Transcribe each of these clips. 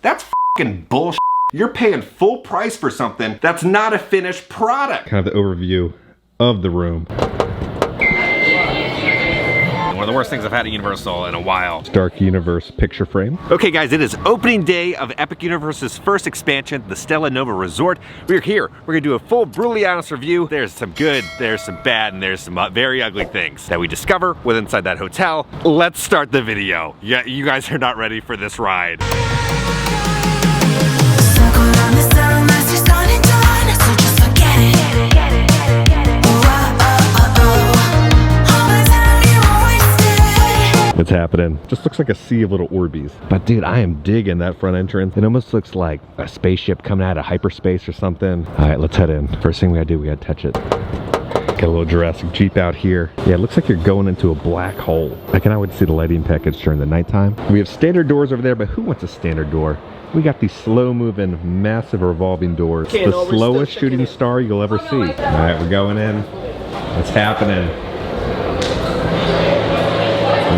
That's f***ing bullshit. You're paying full price for something that's not a finished product. Kind of the overview of the room. One of the worst things I've had at Universal in a while. Dark Universe picture frame. Okay guys, it is opening day of Epic Universe's first expansion, the Stella Nova Resort. We're here, we're gonna do a full brutally honest review. There's some good, there's some bad, and there's some very ugly things that we discover within inside that hotel. Let's start the video. Yeah, you guys are not ready for this ride. What's happening? Just looks like a sea of little Orbeez. But dude, I am digging that front entrance. It almost looks like a spaceship coming out of hyperspace or something. All right, let's head in. First thing we gotta do, we gotta touch it. Got a little Jurassic Jeep out here. Yeah, it looks like you're going into a black hole. I cannot wait to see the lighting package during the nighttime. We have standard doors over there, but who wants a standard door? We got these slow-moving, massive revolving doors. The slowest shooting star you'll ever see. All right, we're going in. What's happening?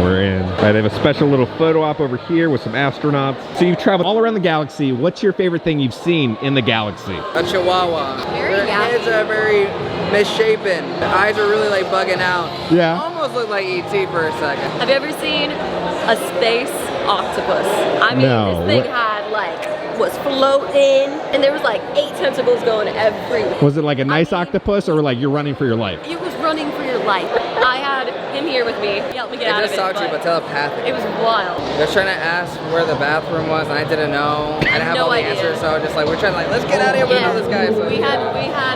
We're in. All right, they have a special little photo op over here with some astronauts. So you've traveled all around the galaxy. What's your favorite thing you've seen in the galaxy? A chihuahua. Their heads are very misshapen. The eyes are really like bugging out. Yeah. Almost look like E.T. for a second. Have you ever seen a space octopus? I mean, No. this thing had like, was floating, and there was like 8 tentacles going everywhere. Was it like a nice octopus, or like you're running for your life? It was running for your life. I had him here with me. He helped me get out of it. They just talked to you, but telepathic. It was wild. They're trying to ask where the bathroom was, and I didn't know. I didn't have all the answers, so just like we're trying to like, let's get out of here. We don't know this guy. So. We had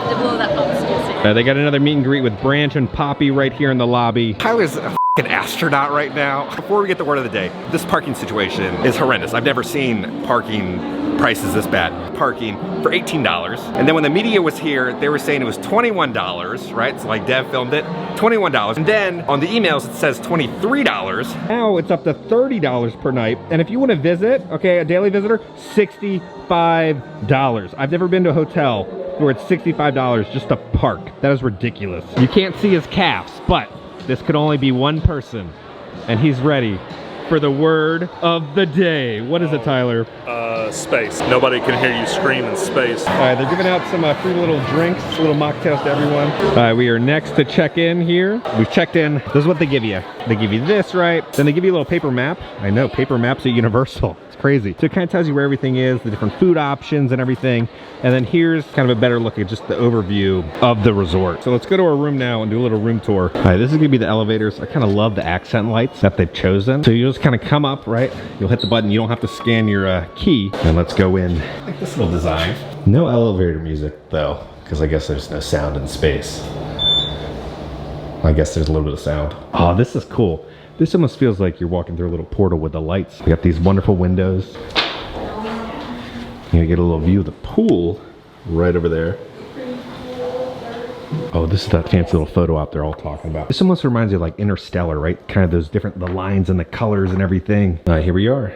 to blow that pump. They got another meet and greet with Branch and Poppy right here in the lobby. Tyler's a f***ing astronaut right now. Before we get the word of the day, this parking situation is horrendous. I've never seen parking prices this bad. Parking for $18. And then when the media was here, they were saying it was $21, right? So like Dev filmed it, $21. And then on the emails, it says $23. Now it's up to $30 per night. And if you want to visit, okay, a daily visitor, $65. I've never been to a hotel where it's $65 just to park. That is ridiculous. You can't see his calves, but this could only be one person. And he's ready for the word of the day. What is it, Tyler? Space. Nobody can hear you scream in space. All right, they're giving out some free little drinks, little mocktails to everyone. All right, we are next to check in here. We've checked in. This is what they give you. They give you this, right? Then they give you a little paper map. I know, paper maps at Universal. It's crazy. So it kind of tells you where everything is, the different food options and everything. And then here's kind of a better look at just the overview of the resort. So let's go to our room now and do a little room tour. All right, this is gonna be the elevators. I kind of love the accent lights that they've chosen. So you just kind of come up, right? You'll hit the button. You don't have to scan your key. And let's go in. I like this little design. No elevator music though, because I guess there's no sound in space. I guess there's a little bit of sound. Oh, this is cool. This almost feels like you're walking through a little portal with the lights. We got these wonderful windows. You get a little view of the pool right over there. Oh, this is that fancy little photo op they're all talking about. This almost reminds you of like Interstellar, right? Kind of those different, the lines and the colors and everything. All right, here we are.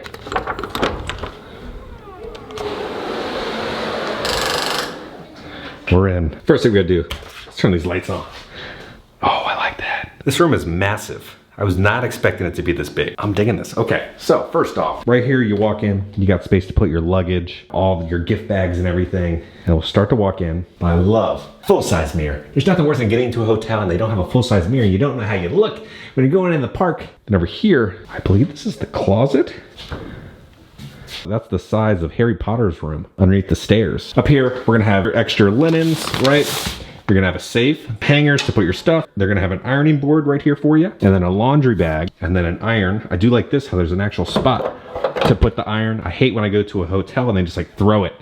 We're in. First thing we gotta do, let's turn these lights on. Oh, I like that. This room is massive. I was not expecting it to be this big. I'm digging this. Okay, so first off, right here you walk in, you got space to put your luggage, all of your gift bags and everything, and we'll start to walk in. I love full-size mirror. There's nothing worse than getting into a hotel and they don't have a full-size mirror. You don't know how you look when you're going in the park. And over here, I believe this is the closet. That's the size of Harry Potter's room underneath the stairs. Up here, we're gonna have extra linens, right? You're gonna have a safe, hangers to put your stuff. They're gonna have an ironing board right here for you, and then a laundry bag, and then an iron. I do like this, how there's an actual spot to put the iron. I hate when I go to a hotel and they just like throw it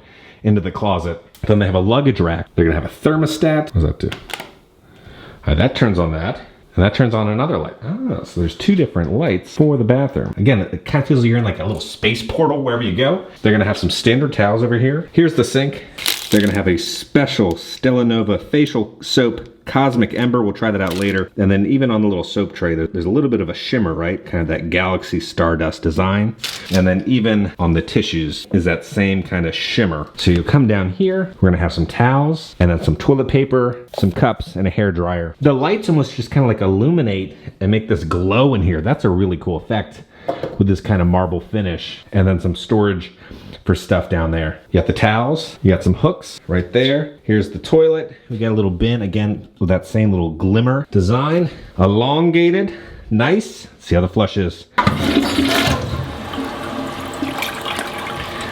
into the closet. Then they have a luggage rack. They're gonna have a thermostat. What does that do? All right, that turns on that. And that turns on another light. Oh, so there's 2 different lights for the bathroom. Again, it kind of feels like you're in like a little space portal wherever you go. They're gonna have some standard towels over here. Here's the sink. They're gonna have a special Stella Nova facial soap, Cosmic Ember. We'll try that out later. And then even on the little soap tray, there's a little bit of a shimmer, right? Kind of that galaxy stardust design. And then even on the tissues is that same kind of shimmer. So you'll come down here, we're gonna have some towels, and then some toilet paper, some cups, and a hair dryer. The lights almost just kind of like illuminate and make this glow in here. That's a really cool effect. with this kind of marble finish, and then some storage for stuff down there. You got the towels, you got some hooks right there. Here's the toilet. We got a little bin, again, with that same little glimmer design. Elongated, nice. See how the flush is.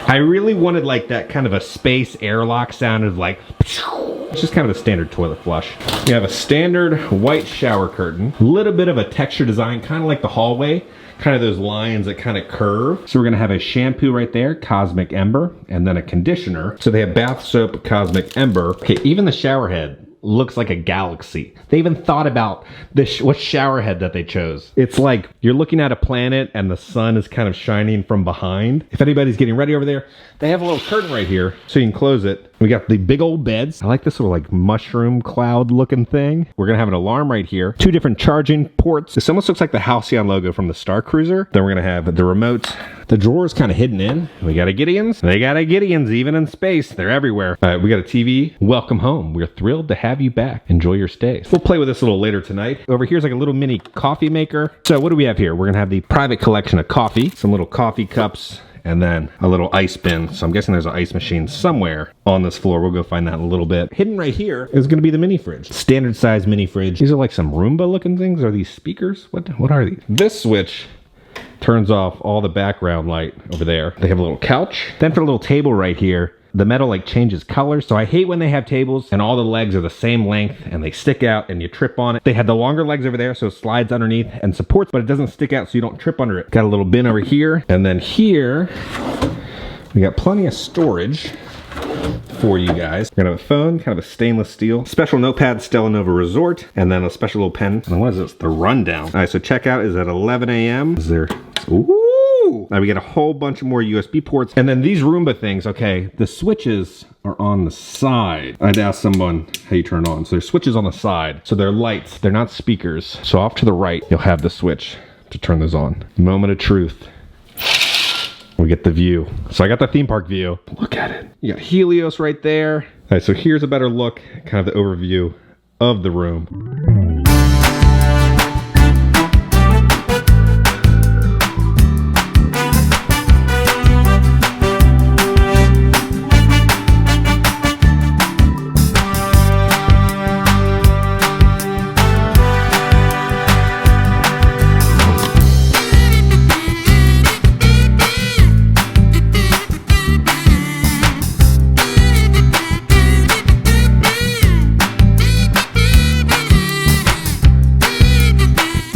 I really wanted like that kind of a space airlock sound of like, it's just kind of a standard toilet flush. You have a standard white shower curtain, a little bit of a texture design, kind of like the hallway, kind of those lines that kind of curve. So we're gonna have a shampoo right there, Cosmic Ember, and then a conditioner. So they have bath soap, Cosmic Ember. Okay, even the shower head looks like a galaxy. They even thought about this, what shower head that they chose. It's like you're looking at a planet and the sun is kind of shining from behind. If anybody's getting ready over there, they have a little curtain right here so you can close it. We got the big old beds. I like this little like mushroom cloud looking thing. We're gonna have an alarm right here. 2 different charging ports. This almost looks like the Halcyon logo from the Star Cruiser. Then we're gonna have the remotes. The drawer's kind of hidden in. We got a Gideons. They got a Gideons even in space. They're everywhere. All right, we got a TV. Welcome home. We're thrilled to have you back. Enjoy your stay. We'll play with this a little later tonight. Over here's like a little mini coffee maker. So what do we have here? We're gonna have the private collection of coffee, some little coffee cups, and then a little ice bin. So I'm guessing there's an ice machine somewhere on this floor. We'll go find that in a little bit. Hidden right here is gonna be the mini fridge. Standard size mini fridge. These are like some Roomba looking things. Are these speakers? What are these? This switch turns off all the background light over there. They have a little couch. Then for a little table right here, the metal like changes colors. So I hate when they have tables and all the legs are the same length and they stick out and you trip on it. They had the longer legs over there so it slides underneath and supports, but it doesn't stick out so you don't trip under it. Got a little bin over here. And then here, we got plenty of storage for you guys. We're gonna have a phone, kind of a stainless steel. Special notepad, Stella Nova Resort, and then a special little pen. And what is this? The rundown. All right, so checkout is at 11 a.m. Is there, ooh! Now we get a whole bunch of more USB ports. And then these Roomba things, okay, the switches are on the side. I'd ask someone how you turn it on. So there's switches on the side. So they're lights, they're not speakers. So off to the right, you'll have the switch to turn those on. Moment of truth. We get the view. So I got the theme park view. Look at it. You got Helios right there. All right, so here's a better look, kind of the overview of the room.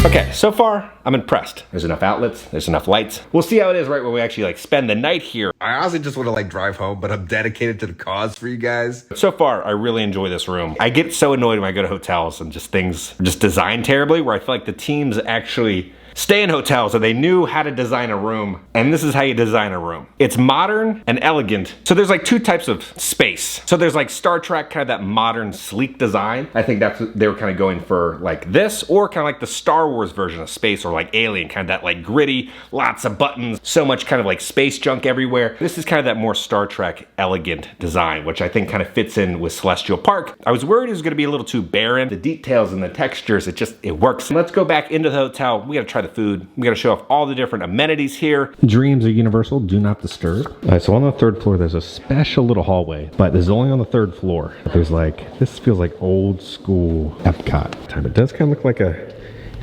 Okay, so far, I'm impressed. There's enough outlets, there's enough lights. We'll see how it is right when we actually like spend the night here. I honestly just want to like drive home, but I'm dedicated to the cause for you guys. So far, I really enjoy this room. I get so annoyed when I go to hotels and just things are just designed terribly, where I feel like the teams actually stay in hotels and they knew how to design a room, and this is how you design a room. It's modern and elegant. So there's like 2 types of space. So there's like Star Trek, kind of that modern, sleek design. I think that's what they were kind of going for, like this, or kind of like the Star Wars version of space, or like Alien, kind of that like gritty, lots of buttons, so much kind of like space junk everywhere. This is kind of that more Star Trek elegant design, which I think kind of fits in with Celestial Park. I was worried it was gonna be a little too barren. The details and the textures, it works. Let's go back into the hotel. We gotta try the food. We gotta show off all the different amenities here. Dreams are universal, do not disturb. All right, so on the 3rd floor, there's a special little hallway, but this is only on the 3rd floor. There's like, this feels like old school Epcot time. It does kind of look like a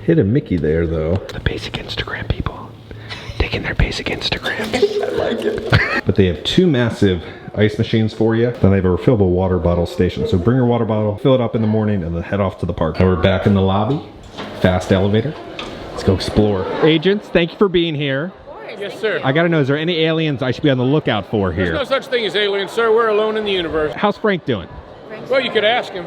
hidden Mickey there though. The basic Instagram people, taking their basic Instagram. I like it. But they have 2 massive ice machines for you. Then they have a refillable water bottle station. So bring your water bottle, fill it up in the morning, and then head off to the park. And we're back in the lobby, fast elevator. Let's go explore. Agents, thank you for being here. Yes, sir. I gotta know, is there any aliens I should be on the lookout for here? There's no such thing as aliens, sir. We're alone in the universe. How's Frank doing? Well, you could ask him.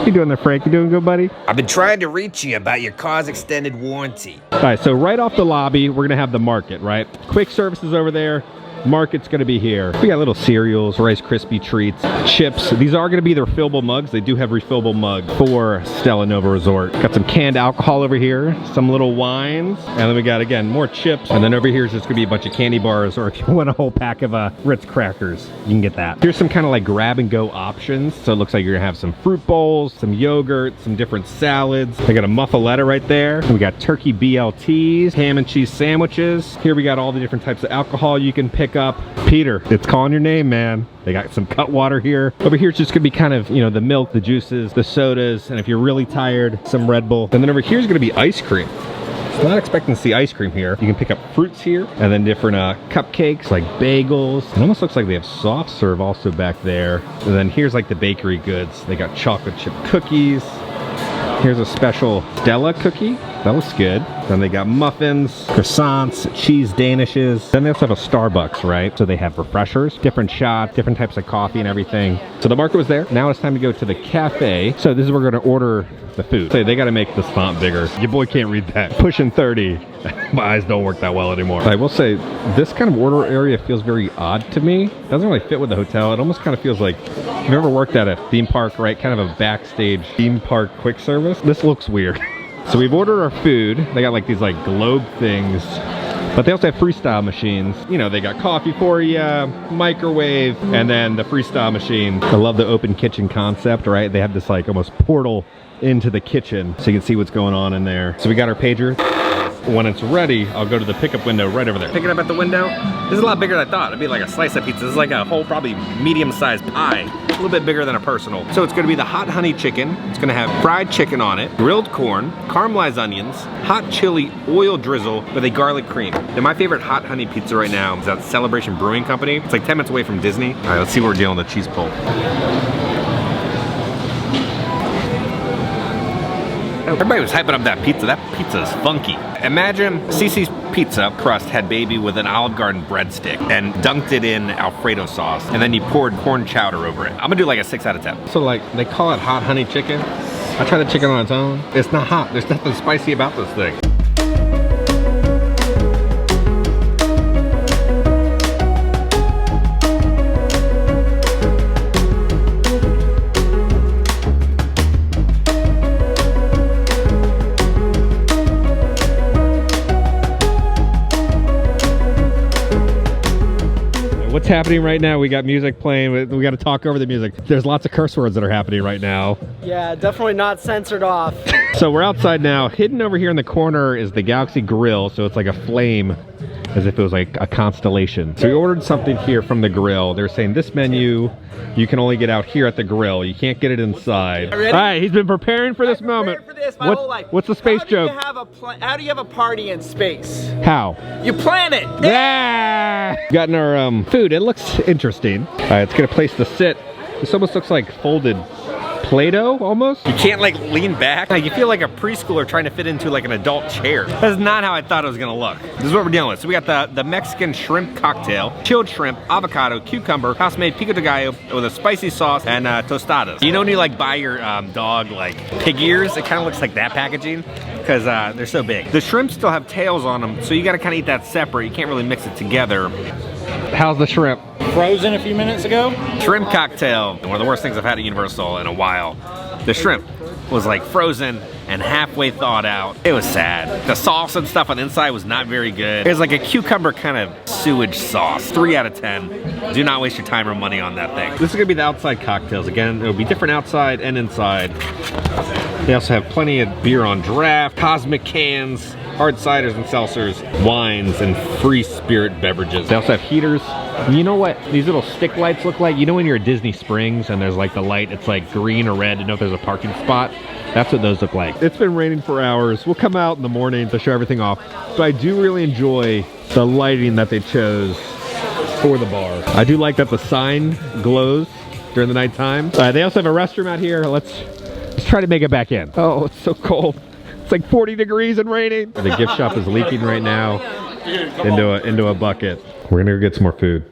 You doing there, Frank? You doing good, buddy? I've been trying to reach you about your car's extended warranty. All right, so right off the lobby, we're gonna have the market, right? Quick services over there. Market's gonna be here. We got little cereals, Rice Krispie treats, chips. These are gonna be their refillable mugs. They do have refillable mugs for Stella Nova Resort. Got some canned alcohol over here, some little wines, and then we got, again, more chips. And then over here is just gonna be a bunch of candy bars, or if you want a whole pack of Ritz crackers, you can get that. Here's some kind of like grab and go options. So it looks like you're gonna have some fruit bowls, some yogurt, some different salads. They got a muffaletta right there. We got turkey BLTs, ham and cheese sandwiches. Here we got all the different types of alcohol you can pick up. Peter, it's calling your name, man. They got some cut water here. Over here, it's just gonna be kind of, you know, the milk, the juices, the sodas, and if you're really tired, some Red Bull. And then over here is gonna be ice cream. Not expecting to see ice cream here. You can pick up fruits here, and then different cupcakes, like bagels. It almost looks like they have soft serve also back there. And then here's like the bakery goods. They got chocolate chip cookies. Here's a special Stella cookie. That looks good. Then they got muffins, croissants, cheese danishes. Then they also have a Starbucks, right? So they have refreshers, different shots, different types of coffee and everything. So the market was there. Now it's time to go to the cafe. So this is where we're gonna order the food. So they gotta make this font bigger. Your boy can't read that. Pushing 30. My eyes don't work that well anymore. I will say, this kind of order area feels very odd to me. It doesn't really fit with the hotel. It almost kind of feels like, if you ever worked at a theme park, right? Kind of a backstage theme park quick service. This looks weird. So we've ordered our food. They got like these like globe things, but they also have freestyle machines. You know, they got coffee for you, microwave, and then the freestyle machine. I love the open kitchen concept, right? They have this like almost portal into the kitchen so you can see what's going on in there. So we got our pager. When it's ready, I'll go to the pickup window right over there. Pick it up at the window. This is a lot bigger than I thought. It'd be like a slice of pizza. This is like a whole, probably medium-sized pie. A little bit bigger than a personal. So it's gonna be the hot honey chicken. It's gonna have fried chicken on it, grilled corn, caramelized onions, hot chili oil drizzle with a garlic cream. Now my favorite hot honey pizza right now is at Celebration Brewing Company. It's like 10 minutes away from Disney. All right, let's see what we're dealing with the cheese pull. Everybody was hyping up that pizza. That pizza is funky. Imagine Cece's pizza crust had baby with an Olive Garden breadstick and dunked it in Alfredo sauce, and then you poured corn chowder over it. I'm gonna do like a 6 out of 10. So like, they call it hot honey chicken. I tried the chicken on its own. It's not hot. There's nothing spicy about this thing. What's happening right now? We got music playing. We got to talk over the music. There's lots of curse words that are happening right now. Yeah, definitely not censored off. So we're outside now. Hidden over here in the corner is the Galaxy Grill. So it's like a flame, as if it was like a constellation. So we ordered something here from the grill. They're saying this menu, you can only get out here at the grill. You can't get it inside. All right, he's been preparing for this moment. For this my whole life. What's the space joke? How do you have a party in space? How? You plan it. Yeah! Gotten our food. It looks interesting. All right, it's got a place to sit. This almost looks like folded Play-Doh, almost. You can't like lean back. Like, you feel like a preschooler trying to fit into like an adult chair. That's not how I thought it was gonna look. This is what we're dealing with. So we got the Mexican shrimp cocktail, chilled shrimp, avocado, cucumber, house-made pico de gallo with a spicy sauce, and tostadas. You know when you like buy your dog like pig ears? It kind of looks like that packaging because they're so big. The shrimp still have tails on them, so you gotta kind of eat that separate. You can't really mix it together. How's the shrimp? Frozen a few minutes ago. Shrimp cocktail, one of the worst things I've had at Universal in a while. The shrimp was like frozen and halfway thawed out. It was sad. The sauce and stuff on the inside was not very good. It was like a cucumber kind of sewage sauce. 3 out of 10. Do not waste your time or money on that thing. This is gonna be the outside cocktails. Again, it'll be different outside and inside. They also have plenty of beer on draft, cosmic cans, hard ciders and seltzers, wines, and free spirit beverages. They also have heaters. You know what these little stick lights look like? You know when you're at Disney Springs and there's like the light, it's like green or red, you know if there's a parking spot? That's what those look like. It's been raining for hours. We'll come out in the morning to show everything off. But I do really enjoy the lighting that they chose for the bar. I do like that the sign glows during the nighttime. They also have a restroom out here. Let's try to make it back in. Oh, it's so cold. It's like 40 degrees and raining. The gift shop is leaking right now into a bucket. We're gonna go get some more food.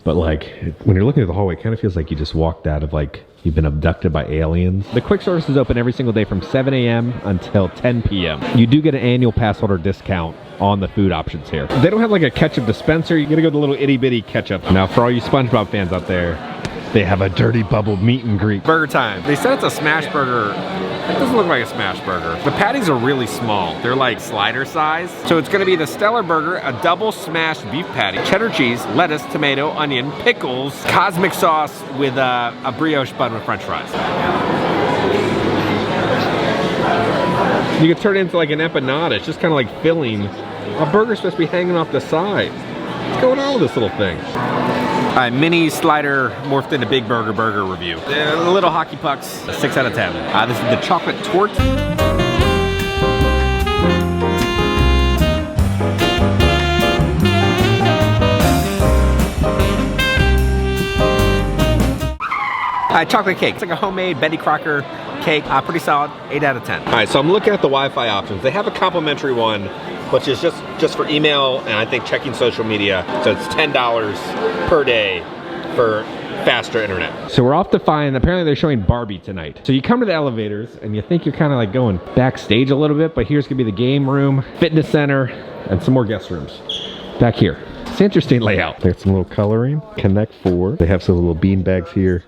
But like, when you're looking at the hallway, it kind of feels like you just walked out of like, you've been abducted by aliens. The quick service is open every single day from 7 a.m. until 10 p.m. You do get an annual pass holder discount on the food options here. They don't have like a ketchup dispenser. You gotta go to the little itty bitty ketchup. Now for all you SpongeBob fans out there, they have a dirty bubble meet and greet. Burger time. They said it's a smash burger. It doesn't look like a smash burger. The patties are really small. They're like slider size. So it's gonna be the Stellar Burger, a double smashed beef patty, cheddar cheese, lettuce, tomato, onion, pickles, cosmic sauce with a brioche bun with french fries. You could turn it into like an empanada. It's just kind of like filling. A burger's supposed to be hanging off the side. What's going on with this little thing? Mini slider morphed into big burger review. Little hockey pucks, 6 out of 10. This is the chocolate torte. Chocolate cake. It's like a homemade Betty Crocker cake. Pretty solid, 8 out of 10. All right, so I'm looking at the Wi-Fi options. They have a complimentary one, which is just for email and I think checking social media. So it's $10 per day for faster internet. So we're off to find, apparently they're showing Barbie tonight. So you come to the elevators and you think you're kind of like going backstage a little bit, but here's gonna be the game room, fitness center, and some more guest rooms back here. It's an interesting layout. There's some little coloring, Connect 4. They have some little bean bags here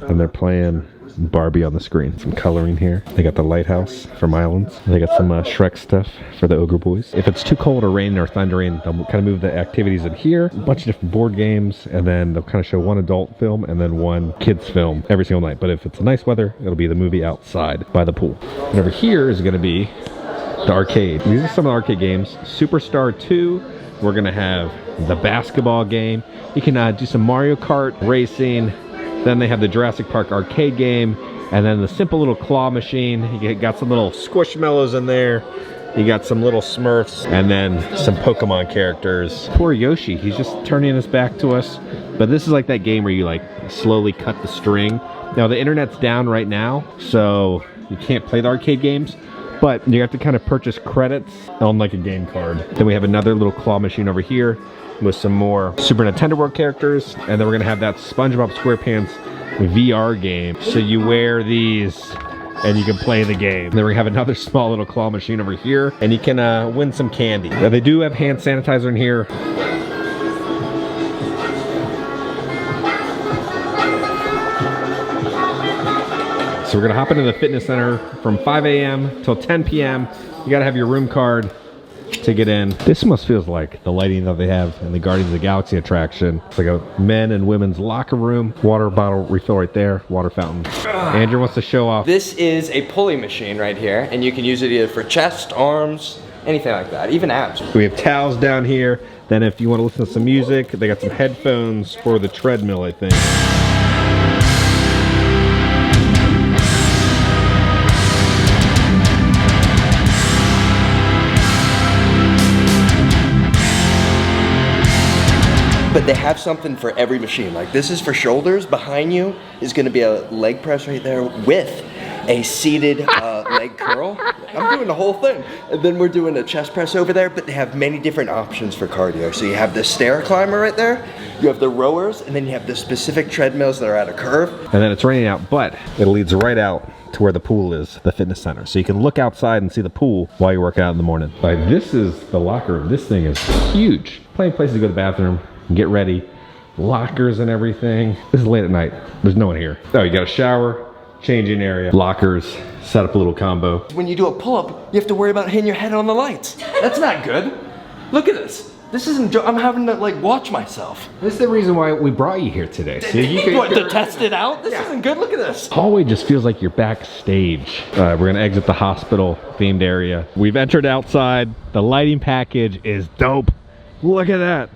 and they're playing Barbie on the screen. Some coloring here. They got the lighthouse from Islands. They got some Shrek stuff for the Ogre Boys. If it's too cold or raining or thundering, they'll kind of move the activities in here. A bunch of different board games, and then they'll kind of show one adult film and then one kids film every single night. But if it's nice weather, it'll be the movie outside by the pool. And over here is going to be the arcade. These are some of the arcade games. Superstar 2. We're going to have the basketball game. You can do some Mario Kart racing. Then they have the Jurassic Park arcade game, and then the simple little claw machine. You got some little Squishmallows in there. You got some little Smurfs, and then some Pokemon characters. Poor Yoshi, he's just turning his back to us. But this is like that game where you like slowly cut the string. Now the internet's down right now, so you can't play the arcade games, but you have to kind of purchase credits on like a game card. Then we have another little claw machine over here with some more Super Nintendo World characters, and then we're gonna have that SpongeBob SquarePants VR game. So you wear these and you can play the game. Then we have another small little claw machine over here, and you can win some candy. Now they do have hand sanitizer in here. So we're gonna hop into the fitness center from 5 a.m. till 10 p.m. You gotta have your room card to get in. This almost feels like the lighting that they have in the Guardians of the Galaxy attraction. It's like a men and women's locker room. Water bottle refill right there, water fountain. Andrew wants to show off. This is a pulley machine right here, and you can use it either for chest, arms, anything like that, even abs. We have towels down here. Then if you want to listen to some music, they got some headphones for the treadmill, I think. But they have something for every machine. Like this is for shoulders. Behind you is going to be a leg press right there with a seated leg curl. I'm doing the whole thing. And then we're doing a chest press over there, but they have many different options for cardio. So you have the stair climber right there, you have the rowers, and then you have the specific treadmills that are at a curve. And then it's raining out, but it leads right out to where the pool is, the fitness center. So you can look outside and see the pool while you work out in the morning. Like this is the locker room. This thing is huge. Plenty of places to go to the bathroom, get ready, lockers and everything. This is late at night. There's no one here. Oh, you got a shower, changing area, lockers, set up a little combo. When you do a pull-up, you have to worry about hitting your head on the lights. That's not good. Look at this. This isn't, I'm having to like watch myself. This is the reason why we brought you here today. So you can, what, to test it out? This isn't good, look at this. Hallway just feels like you're backstage. We're gonna exit the hospital themed area. We've entered outside. The lighting package is dope. Look at that.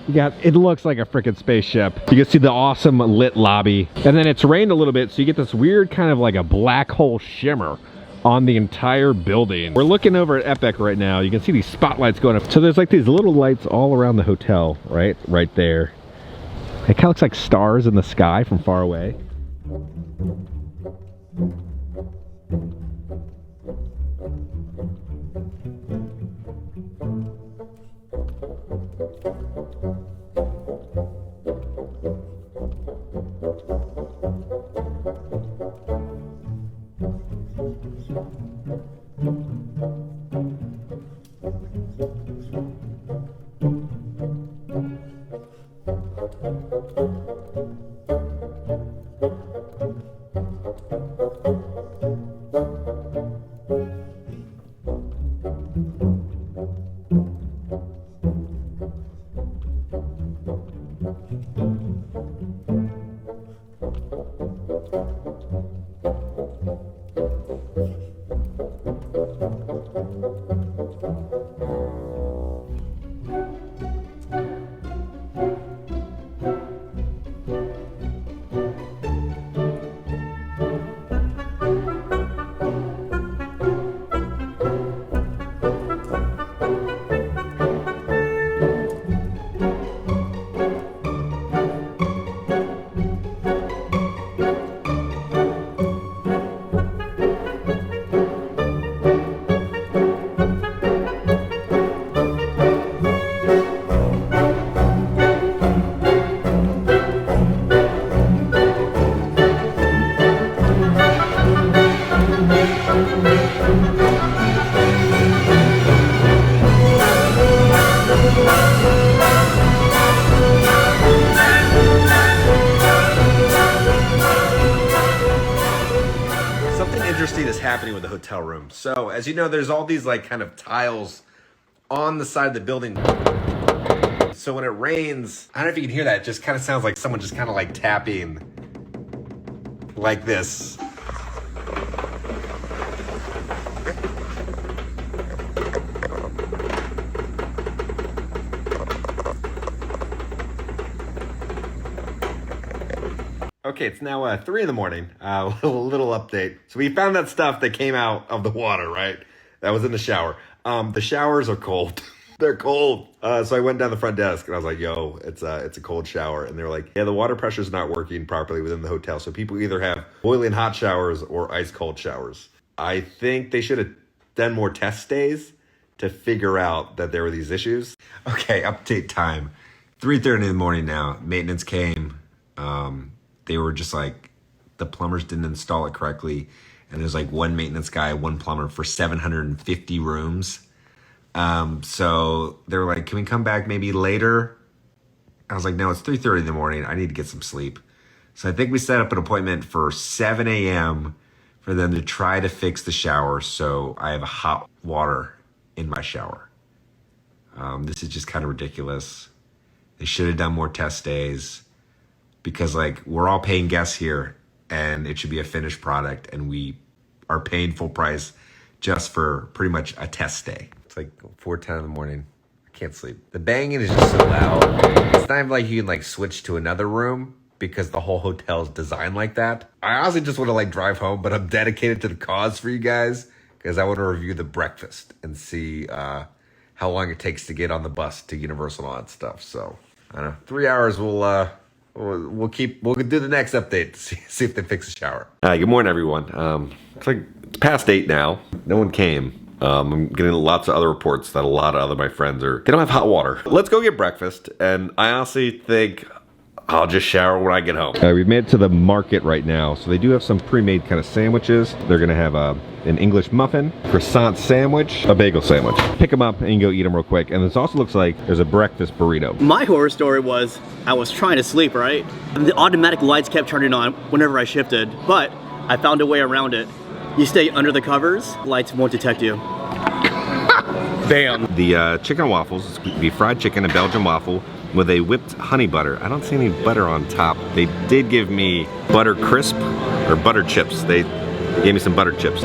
It looks like a freaking spaceship. You can see the awesome lit lobby. And then it's rained a little bit, so you get this weird kind of like a black hole shimmer on the entire building. We're looking over at Epic right now. You can see these spotlights going up. So there's like these little lights all around the hotel, right there. It kind of looks like stars in the sky from far away. Interesting is happening with the hotel room. So as you know, there's all these like kind of tiles on the side of the building. So when it rains, I don't know if you can hear that. It just kind of sounds like someone just kind of like tapping like this. Okay, it's now 3 in the morning. A little update. So we found that stuff that came out of the water, right? That was in the shower. The showers are cold. They're cold. So I went down the front desk and I was like, yo, it's a cold shower. And they were like, yeah, the water pressure's not working properly within the hotel. So people either have boiling hot showers or ice cold showers. I think they should have done more test stays to figure out that there were these issues. Okay, update time. 3:30 in the morning now. Maintenance came. They were just like, the plumbers didn't install it correctly. And there's like one maintenance guy, one plumber for 750 rooms. So they were like, can we come back maybe later? I was like, no, it's 3:30 in the morning. I need to get some sleep. So I think we set up an appointment for 7 a.m. for them to try to fix the shower. So I have hot water in my shower. This is just kind of ridiculous. They should have done more test days. Because like we're all paying guests here and it should be a finished product and we are paying full price just for pretty much a test day. It's like 4:10 in the morning. I can't sleep. The banging is just so loud. It's not even like you can like switch to another room because the whole hotel is designed like that. I honestly just want to like drive home, but I'm dedicated to the cause for you guys because I want to review the breakfast and see how long it takes to get on the bus to Universal and all that stuff. So I don't know, 3 hours we'll do the next update to see if they fix the shower. Good morning, everyone. It's like it's past 8 now. No one came. I'm getting lots of other reports that a lot of other my friends they don't have hot water. Let's go get breakfast, and I honestly think I'll just shower when I get home. We've made it to the market right now, so they do have some pre-made kind of sandwiches. They're gonna have an English muffin, croissant sandwich, a bagel sandwich. Pick them up and you can go eat them real quick. And this also looks like there's a breakfast burrito. My horror story was I was trying to sleep, right? The automatic lights kept turning on whenever I shifted, but I found a way around it. You stay under the covers, lights won't detect you. Bam. The chicken and waffles, it's gonna be fried chicken and Belgian waffle with a whipped honey butter. I don't see any butter on top. They did give me butter crisp or butter chips. They gave me some butter chips.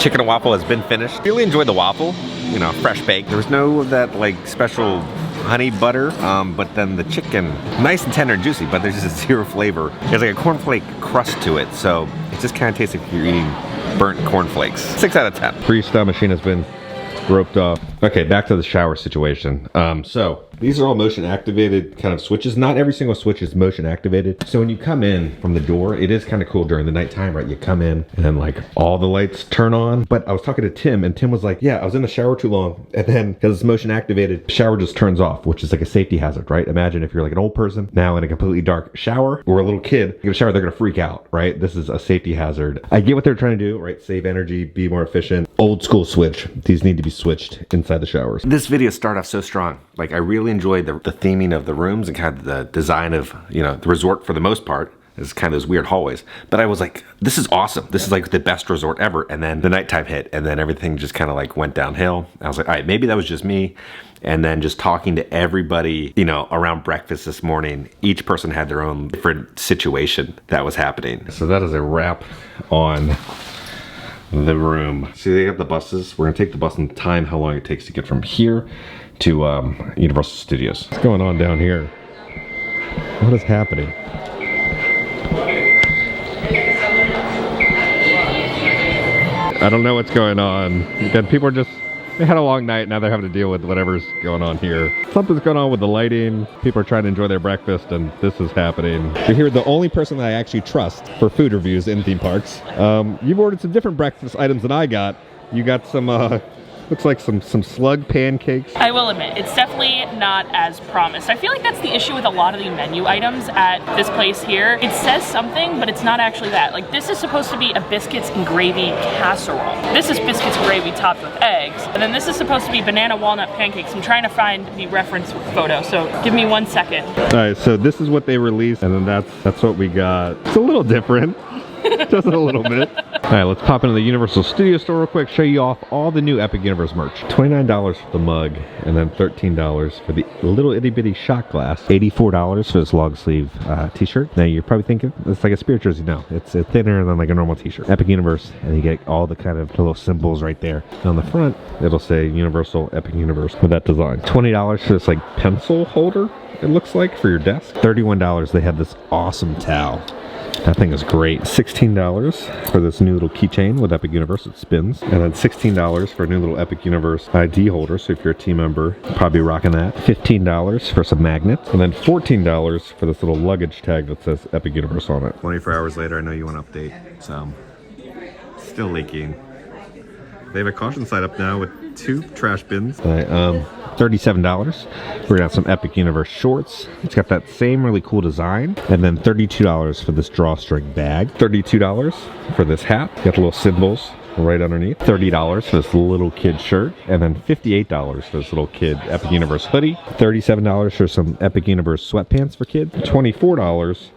Chicken and waffle has been finished. Really enjoyed the waffle, you know, fresh baked. There was no of that like special honey butter, but then the chicken, nice and tender and juicy, but there's just zero flavor. There's like a cornflake crust to it, so it just kind of tastes like you're eating burnt cornflakes. 6 out of 10. Freestyle machine has been roped off. Okay, back to the shower situation. So these are all motion activated kind of switches. Not every single switch is motion activated. So when you come in from the door, it is kind of cool during the nighttime, right? You come in and then like all the lights turn on. But I was talking to Tim and Tim was like, yeah, I was in the shower too long. And then because it's motion activated, shower just turns off, which is like a safety hazard, right? Imagine if you're like an old person now in a completely dark shower or a little kid in a shower, they're gonna freak out, right? This is a safety hazard. I get what they're trying to do, right? Save energy, be more efficient. Old school switch. These need to be switched inside inside the showers. This video started off so strong. Like, I really enjoyed the theming of the rooms and kind of the design of, you know, the resort for the most part. It's kind of those weird hallways. But I was like, this is awesome. This is like the best resort ever. And then the nighttime hit, and then everything just kind of like went downhill. I was like, all right, maybe that was just me. And then just talking to everybody, you know, around breakfast this morning, each person had their own different situation that was happening. So that is a wrap on the room. See, they have the buses. We're gonna take the bus and time how long it takes to get from here to Universal Studios. What's going on down here? What is happening? I don't know what's going on. Again, people are just, they had a long night, now they're having to deal with whatever's going on here. Something's going on with the lighting. People are trying to enjoy their breakfast, and this is happening. So here, the only person that I actually trust for food reviews in theme parks. You've ordered some different breakfast items than I got. You got some, looks like some slug pancakes. I will admit, it's definitely not as promised. I feel like that's the issue with a lot of the menu items at this place here. It says something, but it's not actually that. Like, this is supposed to be a biscuits and gravy casserole. This is biscuits and gravy topped with eggs. And then this is supposed to be banana walnut pancakes. I'm trying to find the reference photo, so give me 1 second. All right, so this is what they released, and then that's what we got. It's a little different. Just a little bit. All right, let's pop into the Universal Studio store real quick, show you off all the new Epic Universe merch. $29 for the mug, and then $13 for the little itty bitty shot glass. $84 for this long sleeve t-shirt. Now you're probably thinking, it's like a Spirit jersey. No, it's thinner than like a normal t-shirt. Epic Universe, and you get all the kind of little symbols right there. And on the front, it'll say Universal Epic Universe with that design. $20 for this like pencil holder, it looks like, for your desk. $31, they have this awesome towel. That thing is great. $16 for this new little keychain with Epic Universe. It spins. And then $16 for a new little Epic Universe ID holder. So if you're a team member, you'll probably be rocking that. $15 for some magnets. And then $14 for this little luggage tag that says Epic Universe on it. 24 hours later, I know you want to update. So, still leaking. They have a caution sign up now with 2 trash bins. $37. We're gonna have some Epic Universe shorts. It's got that same really cool design. And then $32 for this drawstring bag. $32 for this hat. Got the little symbols right underneath. $30 for this little kid shirt. And then $58 for this little kid Epic Universe hoodie. $37 for some Epic Universe sweatpants for kids. $24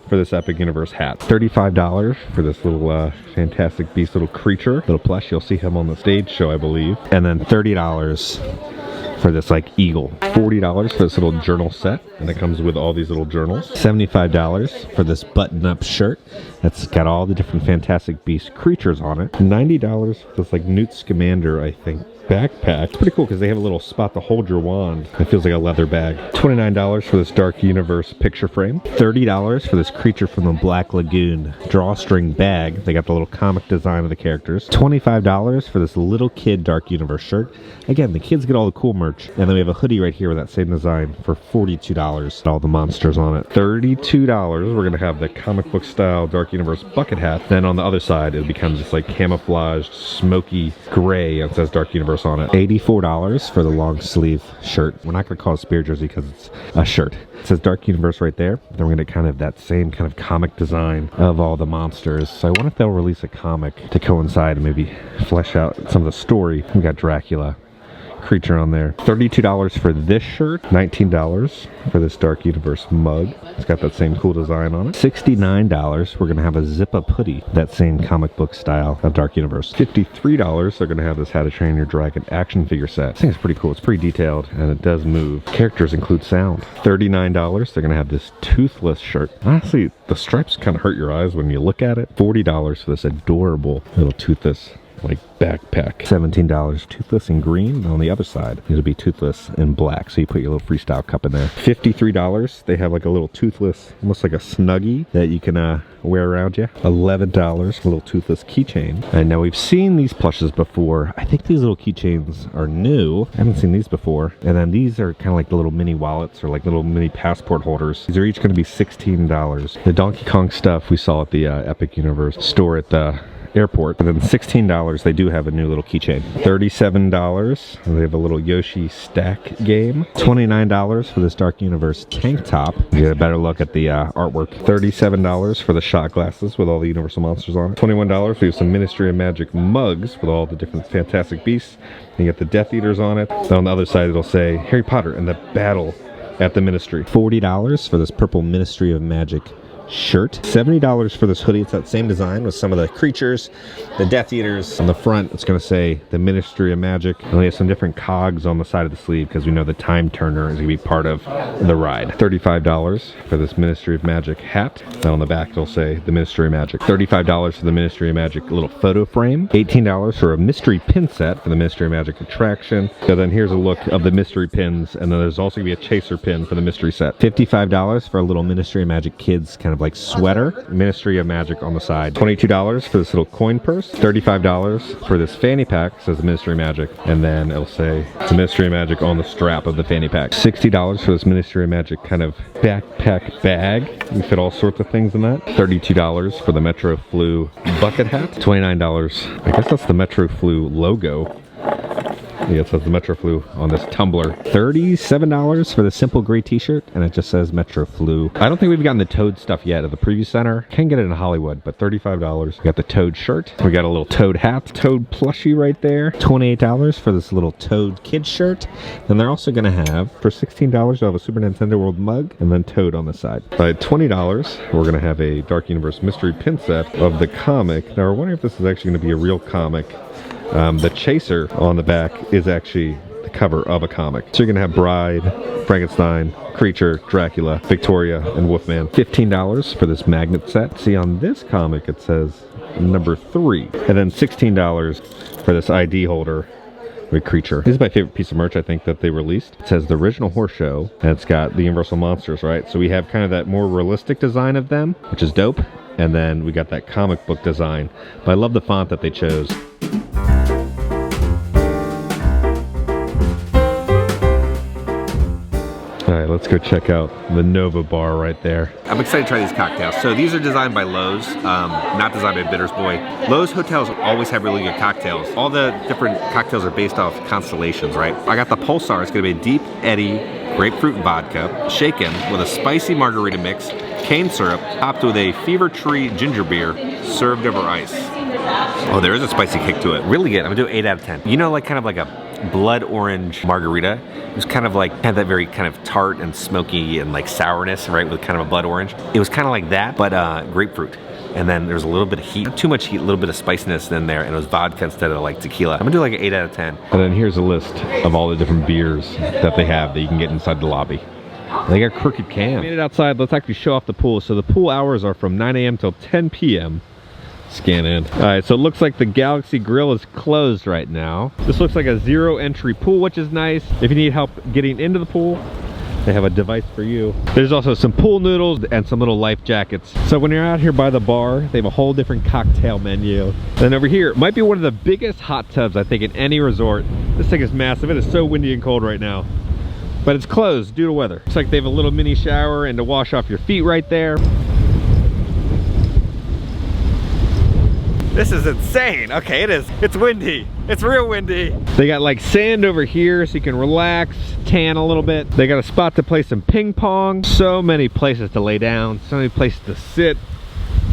for this Epic Universe hat. $35 for this little Fantastic Beast little creature, little plush. You'll see him on the stage show, I believe. And then $30 for this like eagle. $40 for this little journal set, and it comes with all these little journals. $75 for this button-up shirt that's got all the different Fantastic Beast creatures on it. $90 for this like Newt Scamander, I think, backpack. It's pretty cool because they have a little spot to hold your wand. It feels like a leather bag. $29 for this Dark Universe picture frame. $30 for this creature from the Black Lagoon drawstring bag. They got the little comic design of the characters. $25 for this little kid Dark Universe shirt. Again, the kids get all the cool merch. And then we have a hoodie right here with that same design for $42. All the monsters on it. $32. We're going to have the comic book style Dark Universe bucket hat. Then on the other side, it becomes this like camouflaged, smoky gray. It says Dark Universe on it. $84 for the long sleeve shirt. We're not going to call it a Spirit jersey because it's a shirt. It says Dark Universe right there. Then we're going to kind of that same kind of comic design of all the monsters. So I wonder if they'll release a comic to coincide and maybe flesh out some of the story. We got Dracula creature on there. $32 for this shirt. $19 for this Dark Universe mug. It's got that same cool design on it. $69, we're going to have a zip-up hoodie, that same comic book style of Dark Universe. $53, they're going to have this How to Train Your Dragon action figure set. This thing is pretty cool. It's pretty detailed, and it does move. Characters include sound. $39, they're going to have this toothless shirt. Honestly, the stripes kind of hurt your eyes when you look at it. $40 for this adorable little toothless like backpack. $17 toothless in green, and on the other side it'll be toothless in black, so you put your little freestyle cup in there. $53, they have like a little toothless, almost like a Snuggie that you can wear around you. $11, little toothless keychain. And now we've seen these plushes before. I think these little keychains are new. I haven't seen these before. And then these are kind of like the little mini wallets or like little mini passport holders. These are each going to be $16. The Donkey Kong stuff we saw at the Epic Universe store at the airport. And then $16, they do have a new little keychain. $37, they have a little Yoshi stack game. $29 for this Dark Universe tank top. You get a better look at the artwork. $37 for the shot glasses with all the Universal monsters on it. $21, we have some Ministry of Magic mugs with all the different Fantastic Beasts. You get the Death Eaters on it. Then on the other side, it'll say Harry Potter and the Battle at the Ministry. $40 for this purple Ministry of Magic shirt. $70 for this hoodie. It's that same design with some of the creatures, the Death Eaters. On the front, it's going to say the Ministry of Magic. And we have some different cogs on the side of the sleeve because we know the Time Turner is going to be part of the ride. $35 for this Ministry of Magic hat. Then on the back, it'll say the Ministry of Magic. $35 for the Ministry of Magic little photo frame. $18 for a mystery pin set for the Ministry of Magic attraction. So then here's a look of the mystery pins, and then there's also going to be a chaser pin for the mystery set. $55 for a little Ministry of Magic kids kind of like sweater. Ministry of Magic on the side. $22 for this little coin purse. $35 for this fanny pack. Says the Ministry of Magic, and then it'll say it's the Ministry of Magic on the strap of the fanny pack. $60 for this Ministry of Magic kind of backpack bag. You can fit all sorts of things in that. $32 for the Metro Flu bucket hat. $29. I guess that's the Metro Flu logo. Yeah, it says the Metro Flu on this tumbler. $37 for the simple gray t-shirt, and it just says Metro Flu. I don't think we've gotten the Toad stuff yet at the preview center. Can get it in Hollywood, but $35. We got the Toad shirt. We got a little Toad hat, Toad plushie right there. $28 for this little Toad kid shirt. And they're also gonna have, for $16, they'll have a Super Nintendo World mug, and then Toad on the side. At $20, we're gonna have a Dark Universe mystery pin set of the comic. Now we're wondering if this is actually gonna be a real comic. The chaser on the back is actually the cover of a comic. So you're gonna have Bride, Frankenstein, Creature, Dracula, Victoria, and Wolfman. $15 for this magnet set. See, on this comic it says number 3. And then $16 for this ID holder with Creature. This is my favorite piece of merch I think that they released. It says the original horse show, and it's got the Universal monsters, right? So we have kind of that more realistic design of them, which is dope. And then we got that comic book design. But I love the font that they chose. All right, let's go check out the Nova bar right there. I'm excited to try these cocktails. So these are designed by Lowe's, not designed by Bitters Boy. Lowe's hotels always have really good cocktails. All the different cocktails are based off constellations, right? I got the Pulsar. It's gonna be a deep Eddy grapefruit vodka, shaken with a spicy margarita mix, cane syrup, topped with a Fever Tree ginger beer, served over ice. Oh, there is a spicy kick to it. Really good. I'm gonna do 8 out of 10. You know, like kind of like a blood orange margarita. It was kind of like, had that very kind of tart and smoky and like sourness, right, with kind of a blood orange. It was kind of like that, but grapefruit. And then there's a little bit of heat, not too much heat, a little bit of spiciness in there, and it was vodka instead of like tequila. I'm gonna do like an 8 out of 10. And then here's a list of all the different beers that they have that you can get inside the lobby. They got Crooked Cam. Made it outside. Let's actually show off the pool. So the pool hours are from 9 a.m. till 10 p.m. Scan in. All right, so it looks like the Galaxy Grill is closed right now. This looks like a 0 entry pool, which is nice. If you need help getting into the pool, they have a device for you. There's also some pool noodles and some little life jackets. So when you're out here by the bar, they have a whole different cocktail menu. And then over here, it might be one of the biggest hot tubs, I think, in any resort. This thing is massive. It is so windy and cold right now. But it's closed due to weather. Looks like they have a little mini shower and to wash off your feet right there. This is insane. Okay, it is. It's windy. It's real windy. They got like sand over here so you can relax, tan a little bit. They got a spot to play some ping pong. So many places to lay down, so many places to sit.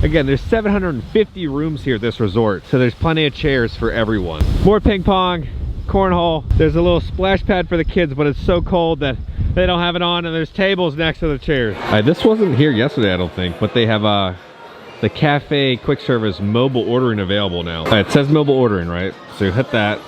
Again, there's 750 rooms here at this resort, so there's plenty of chairs for everyone. More ping pong, cornhole. There's a little splash pad for the kids, but it's so cold that they don't have it on, and there's tables next to the chairs. This wasn't here yesterday, I don't think, but they have the cafe quick service mobile ordering available now. It says mobile ordering, right? So you hit that,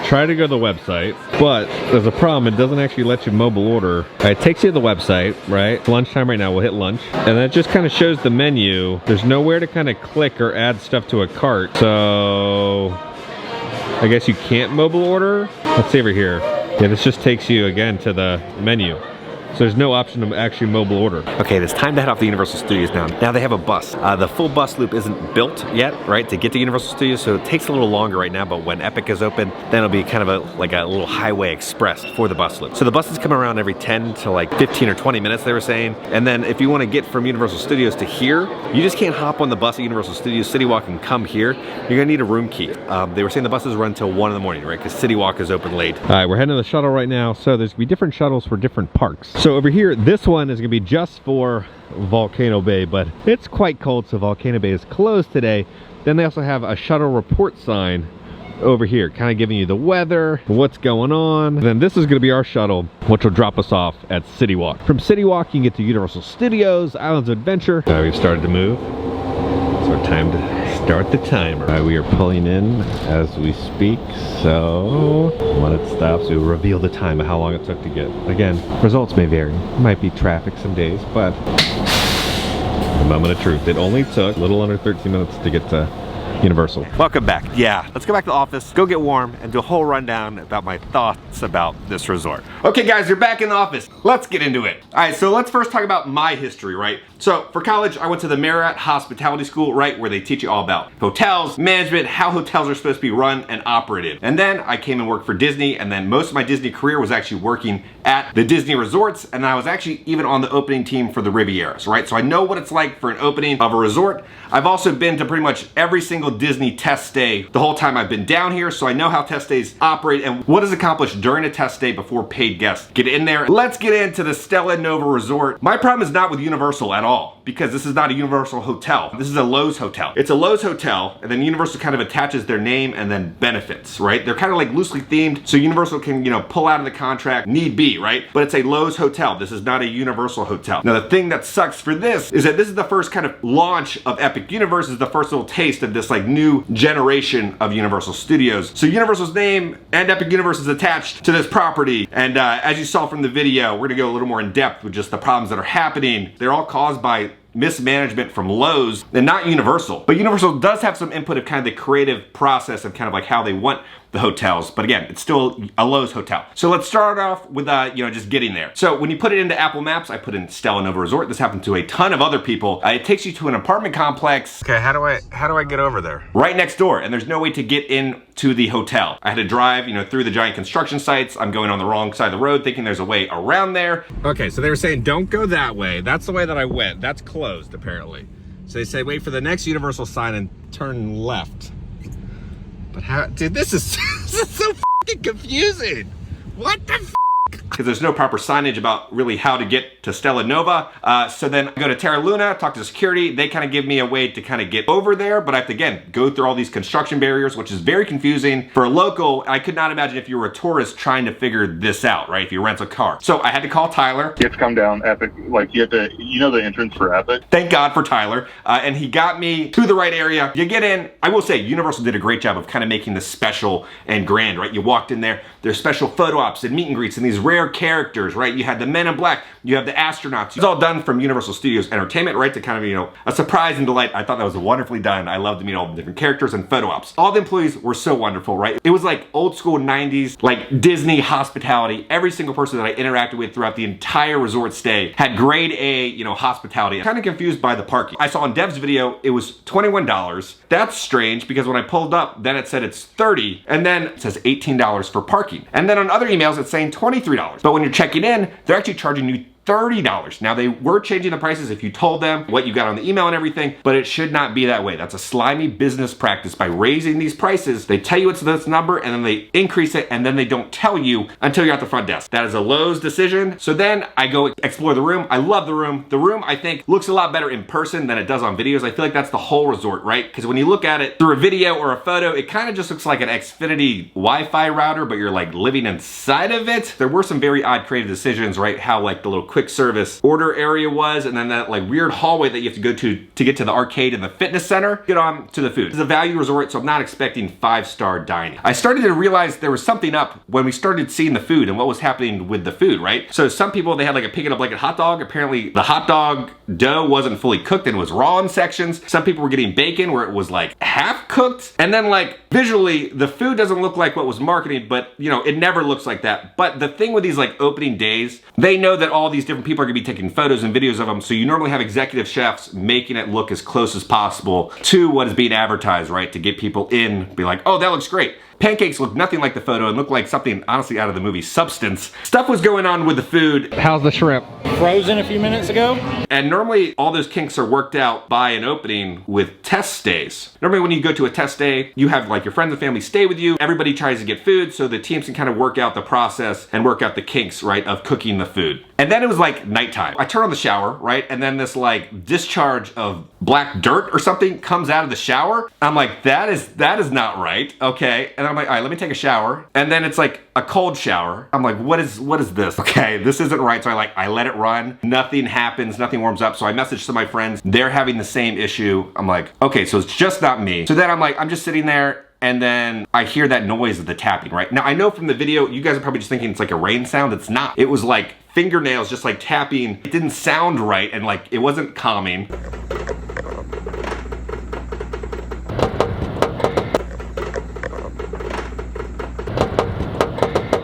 try to go to the website, but there's a problem. It doesn't actually let you mobile order. It takes you to the website, right? Lunchtime right now, we'll hit lunch. And that just kind of shows the menu. There's nowhere to kind of click or add stuff to a cart. So I guess you can't mobile order. Let's see over here. Yeah, this just takes you again to the menu. So there's no option to actually mobile order. Okay, it's time to head off to Universal Studios now. Now they have a bus. The full bus loop isn't built yet, right, to get to Universal Studios, so it takes a little longer right now, but when Epic is open, then it'll be kind of like a little highway express for the bus loop. So the buses come around every 10 to like 15 or 20 minutes, they were saying. And then if you want to get from Universal Studios to here, you just can't hop on the bus at Universal Studios, City Walk, and come here. You're gonna need a room key. They were saying the buses run till 1 in the morning, right, because City Walk is open late. All right, we're heading to the shuttle right now. So there's gonna be different shuttles for different parks. So over here, this one is gonna be just for Volcano Bay, but it's quite cold, so Volcano Bay is closed today. Then they also have a shuttle report sign over here, kind of giving you the weather, what's going on. Then this is going to be our shuttle, which will drop us off at City Walk. From City Walk, you can get to Universal Studios, Islands of Adventure. We've started to move, so time to start the timer. We are pulling in as we speak, so when it stops, we'll reveal the time of how long it took to get. Again, results may vary. Might be traffic some days, but the moment of truth. It only took a little under 13 minutes to get to Universal. Welcome back. Yeah, let's go back to the office, go get warm, and do a whole rundown about my thoughts about this resort. Okay guys, you're back in the office. Let's get into it. All right, so let's first talk about my history, right? So for college, I went to the Marriott Hospitality School, right, where they teach you all about hotels, management, how hotels are supposed to be run and operated. And then I came and worked for Disney, and then most of my Disney career was actually working at the Disney resorts, and I was actually even on the opening team for the Rivieras, right? So I know what it's like for an opening of a resort. I've also been to pretty much every single Disney test stay the whole time I've been down here, so I know how test stays operate and what is accomplished during a test stay before paid guests get in there. Let's get into the Stella Nova Resort. My problem is not with Universal at all, because this is not a Universal hotel. This is a Lowe's hotel. It's a Lowe's hotel, and then Universal kind of attaches their name and then benefits, right? They're kind of like loosely themed, so Universal can, you know, pull out of the contract need be, right? But it's a Lowe's hotel. This is not a Universal hotel. Now the thing that sucks for this is that this is the first kind of launch of Epic Universe, is the first little taste of this like new generation of Universal Studios. So Universal's name and Epic Universe is attached to this property, and as you saw from the video, we're gonna go a little more in depth with just the problems that are happening. They're all caused by mismanagement from Lowe's and not Universal. But Universal does have some input of kind of the creative process of kind of like how they want the hotels, but again, it's still a Lowe's hotel. So let's start off with you know, just getting there. So when you put it into Apple Maps, I put in Stella Nova Resort. This happened to a ton of other people. It takes you to an apartment complex. Okay, how do I get over there? Right next door, and there's no way to get into the hotel. I had to drive, you know, through the giant construction sites. I'm going on the wrong side of the road, thinking there's a way around there. Okay, so they were saying don't go that way. That's the way that I went. That's closed apparently. So they say wait for the next Universal sign and turn left. But how, dude, this is so fucking confusing. What the f? Because there's no proper signage about really how to get to Stella Nova. So then I go to Terra Luna, talk to security. They kind of give me a way to kind of get over there, but I have to, again, go through all these construction barriers, which is very confusing. For a local, I could not imagine if you were a tourist trying to figure this out, right? If you rent a car. So I had to call Tyler. You have to come down Epic, like you have to, you know the entrance for Epic? Thank God for Tyler. And he got me to the right area. You get in, I will say Universal did a great job of kind of making this special and grand, right? You walked in there, there's special photo ops and meet and greets and these rare characters, right? You had the Men in Black, you have the astronauts. It's all done from Universal Studios Entertainment, right? To kind of, you know, a surprise and delight. I thought that was wonderfully done. I loved to meet all the different characters and photo ops. All the employees were so wonderful, right? It was like old school 90s, like Disney hospitality. Every single person that I interacted with throughout the entire resort stay had grade A, you know, hospitality. I'm kind of confused by the parking. I saw on Dev's video, it was $21. That's strange because when I pulled up, then it said it's $30, and then it says $18 for parking. And then on other emails, it's saying $23. But when you're checking in, they're actually charging you $30. Now they were changing the prices if you told them what you got on the email and everything, but it should not be that way. That's a slimy business practice. By raising these prices, they tell you it's this number and then they increase it and then they don't tell you until you're at the front desk. That is a Lowe's decision. So then I go explore the room. I love the room. The room I think looks a lot better in person than it does on videos. I feel like that's the whole resort, right? Because when you look at it through a video or a photo, it kind of just looks like an Xfinity Wi-Fi router, but you're like living inside of it. There were some very odd creative decisions, right? How like the little quick service order area was, and then that like weird hallway that you have to go to get to the arcade and the fitness center. Get on to the food. It's a value resort, so I'm not expecting 5-star dining. I started to realize there was something up when we started seeing the food and what was happening with the food, right? So some people, they had like a pick it up like a hot dog. Apparently the hot dog dough wasn't fully cooked and was raw in sections. Some people were getting bacon where it was like half cooked. And then like visually, the food doesn't look like what was marketed, but you know, it never looks like that. But the thing with these like opening days, they know that all these different people are gonna be taking photos and videos of them. So you normally have executive chefs making it look as close as possible to what is being advertised, right? To get people in, be like, oh, that looks great. Pancakes look nothing like the photo and look like something honestly out of the movie Substance. Stuff was going on with the food. How's the shrimp? Frozen a few minutes ago. And normally all those kinks are worked out by an opening with test stays. Normally when you go to a test day, you have like your friends and family stay with you. Everybody tries to get food so the teams can kind of work out the process and work out the kinks, right, of cooking the food. And then it was like nighttime. I turn on the shower, right? And then this like discharge of black dirt or something comes out of the shower. I'm like, that is not right. Okay. And I'm like, all right, let me take a shower. And then it's like a cold shower. I'm like, what is this? Okay, this isn't right. So I let it run. Nothing happens, nothing warms up. So I messaged some of my friends. They're having the same issue. I'm like, okay, so it's just not me. So then I'm like, I'm just sitting there and then I hear that noise of the tapping, right? Now I know from the video, you guys are probably just thinking it's like a rain sound. It's not. It was like fingernails just like tapping. It didn't sound right and like it wasn't calming.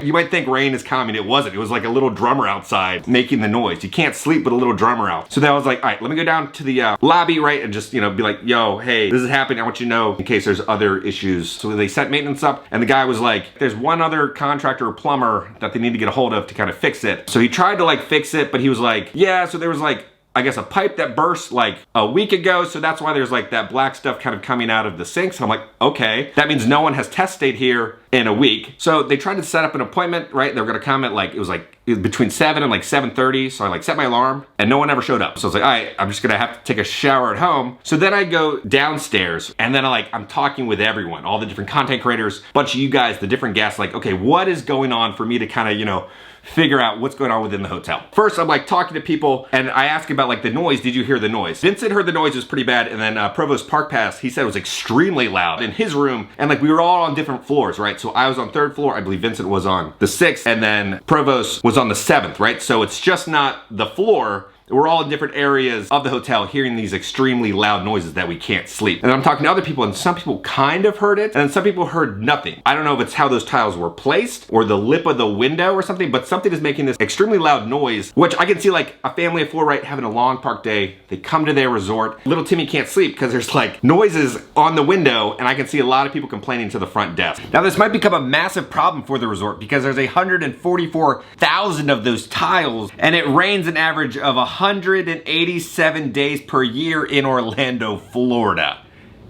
You might think rain is calming. It wasn't. It was like a little drummer outside making the noise. You can't sleep with a little drummer out. So then I was like, all right, let me go down to the lobby, right? And just, you know, be like, yo, hey, this is happening. I want you to know in case there's other issues. So they set maintenance up and the guy was like, there's one other contractor or plumber that they need to get a hold of to kind of fix it. So he tried to like fix it, but he was like, yeah, so there was like, I guess a pipe that burst like a week ago, so that's why there's like that black stuff kind of coming out of the sinks. And I'm like, okay, that means no one has test stayed here in a week. So they tried to set up an appointment, right? They were gonna come at like, it was between 7 and like 7:30. So I like set my alarm and no one ever showed up. So I was like, all right, I'm just gonna have to take a shower at home. So then I go downstairs and then I'm talking with everyone, all the different content creators, a bunch of you guys, the different guests, like, okay, what is going on for me to kind of, you know, figure out what's going on within the hotel. First, I'm like talking to people and I ask about like the noise. Did you hear the noise? Vincent heard the noise was pretty bad. And then Provost Park Pass, he said it was extremely loud in his room. And like we were all on different floors, right? So I was on 3rd floor. I believe Vincent was on the 6th and then Provost was on the 7th, right? So it's just not the floor. We're all in different areas of the hotel hearing these extremely loud noises that we can't sleep. And I'm talking to other people and some people kind of heard it and some people heard nothing. I don't know if it's how those tiles were placed or the lip of the window or something, but something is making this extremely loud noise, which I can see like a family of 4, right, having a long park day. They come to their resort. Little Timmy can't sleep because there's like noises on the window and I can see a lot of people complaining to the front desk. Now this might become a massive problem for the resort because there's 144,000 of those tiles and it rains an average of 187 days per year in Orlando, Florida.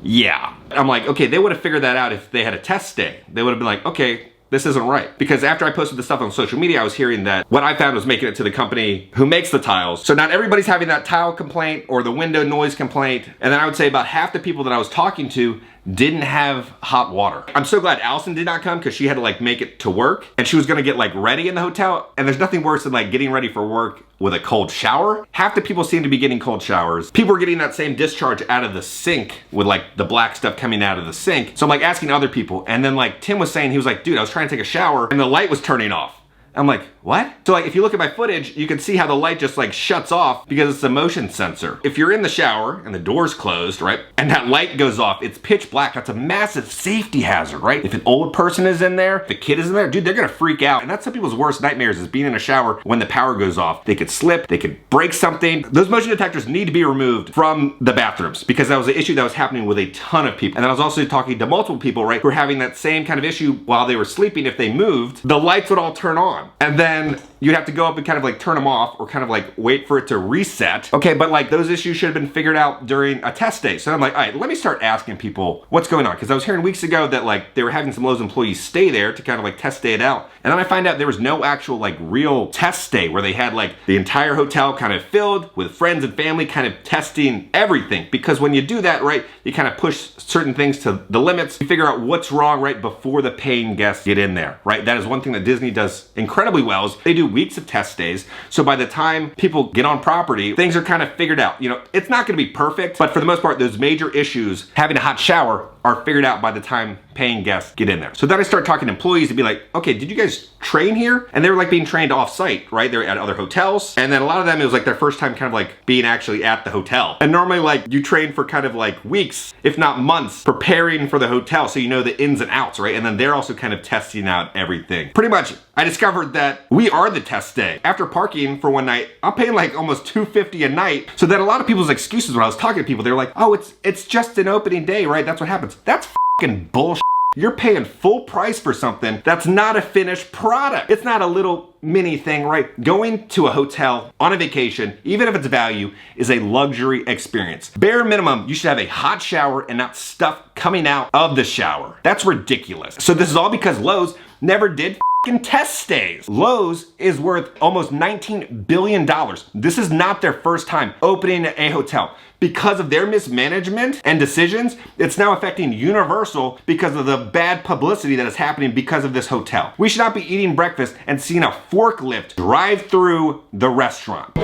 Yeah. I'm like, okay, they would have figured that out if they had a test stay. They would have been like, okay, this isn't right. Because after I posted the stuff on social media, I was hearing that what I found was making it to the company who makes the tiles. So not everybody's having that tile complaint or the window noise complaint. And then I would say about half the people that I was talking to didn't have hot water. I'm so glad Allison did not come because she had to like make it to work and she was gonna get like ready in the hotel. And there's nothing worse than like getting ready for work with a cold shower. Half the people seem to be getting cold showers. People are getting that same discharge out of the sink with like the black stuff coming out of the sink. So I'm like asking other people and then like Tim was saying, he was like, dude, I was trying to take a shower and the light was turning off. I'm like, what? So like if you look at my footage, you can see how the light just like shuts off because it's a motion sensor. If you're in the shower and the door's closed, right? And that light goes off, it's pitch black. That's a massive safety hazard, right? If an old person is in there, if the kid is in there, dude, they're gonna freak out. And that's some people's worst nightmares is being in a shower when the power goes off. They could slip, they could break something. Those motion detectors need to be removed from the bathrooms because that was an issue that was happening with a ton of people. And I was also talking to multiple people, right? Who were having that same kind of issue while they were sleeping. If they moved, the lights would all turn on. And then you'd have to go up and kind of like turn them off or kind of like wait for it to reset. Okay, but like those issues should have been figured out during a test day. So I'm like, all right, let me start asking people what's going on. Because I was hearing weeks ago that like they were having some Lowe's employees stay there to kind of like test day it out. And then I find out there was no actual like real test stay where they had like the entire hotel kind of filled with friends and family kind of testing everything. Because when you do that, right, you kind of push certain things to the limits. You figure out what's wrong right before the paying guests get in there, right? That is one thing that Disney does incredibly well is they do weeks of test days. So by the time people get on property, things are kind of figured out. You know, it's not gonna be perfect, but for the most part, those major issues, having a hot shower, are figured out by the time paying guests get in there. So then I start talking to employees to be like, okay, did you guys train here? And they were like being trained off site, right? They're at other hotels. And then a lot of them, it was like their first time kind of like being actually at the hotel. And normally like you train for kind of like weeks, if not months, preparing for the hotel. So you know the ins and outs, right? And then they're also kind of testing out everything. Pretty much, I discovered that we are the test day. After parking for one night, I'm paying like almost $250 a night. So that a lot of people's excuses when I was talking to people, they're like, oh, it's just an opening day, right? That's what happens. That's fucking bullshit. You're paying full price for something that's not a finished product. It's not a little mini thing, right? Going to a hotel on a vacation, even if it's value, is a luxury experience. Bare minimum, you should have a hot shower and not stuff coming out of the shower. That's ridiculous. So this is all because Lowe's never did test stays. Lowe's is worth almost $19 billion. This is not their first time opening a hotel. Because of their mismanagement and decisions, it's now affecting Universal because of the bad publicity that is happening because of this hotel. We should not be eating breakfast and seeing a forklift drive through the restaurant.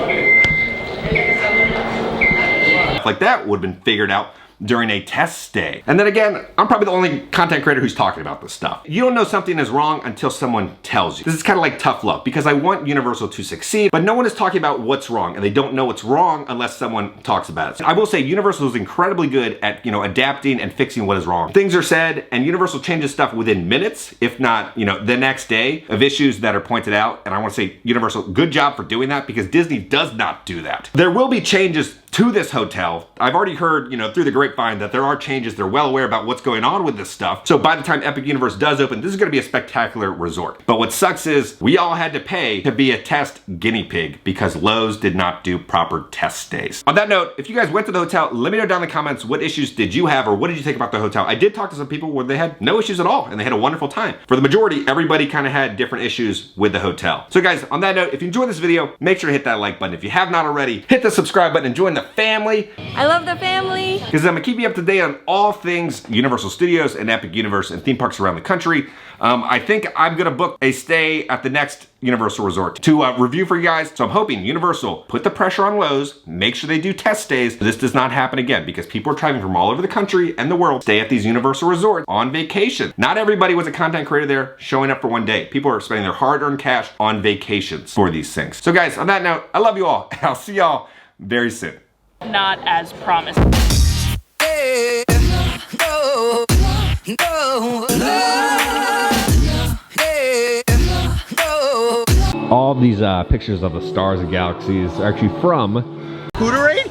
Like that would have been figured out during a test stay. And then again, I'm probably the only content creator who's talking about this stuff. You don't know something is wrong until someone tells you. This is kind of like tough love because I want Universal to succeed, but no one is talking about what's wrong and they don't know what's wrong unless someone talks about it. So I will say Universal is incredibly good at, adapting and fixing what is wrong. Things are said and Universal changes stuff within minutes, if not, the next day of issues that are pointed out. And I want to say Universal, good job for doing that because Disney does not do that. There will be changes to this hotel. I've already heard, through the grapevine that there are changes. They're well aware about what's going on with this stuff. So by the time Epic Universe does open, this is gonna be a spectacular resort. But what sucks is we all had to pay to be a test guinea pig because Lowe's did not do proper test stays. On that note, if you guys went to the hotel, let me know down in the comments what issues did you have or what did you think about the hotel? I did talk to some people where they had no issues at all and they had a wonderful time. For the majority, everybody kind of had different issues with the hotel. So guys, on that note, if you enjoyed this video, make sure to hit that like button. If you have not already, hit the subscribe button and join the family. I love the family. Because I'm gonna keep you up to date on all things Universal Studios and Epic Universe and theme parks around the country. I think I'm gonna book a stay at the next Universal Resort to review for you guys. So I'm hoping Universal put the pressure on Lowe's, make sure they do test stays. This does not happen again because people are traveling from all over the country and the world, stay at these Universal Resorts on vacation. Not everybody was a content creator there showing up for one day. People are spending their hard-earned cash on vacations for these things. So guys, on that note, I love you all and I'll see y'all very soon. Not as promised. Hey, no, no, hey, no. All these pictures of the stars and galaxies are actually from Hooterade?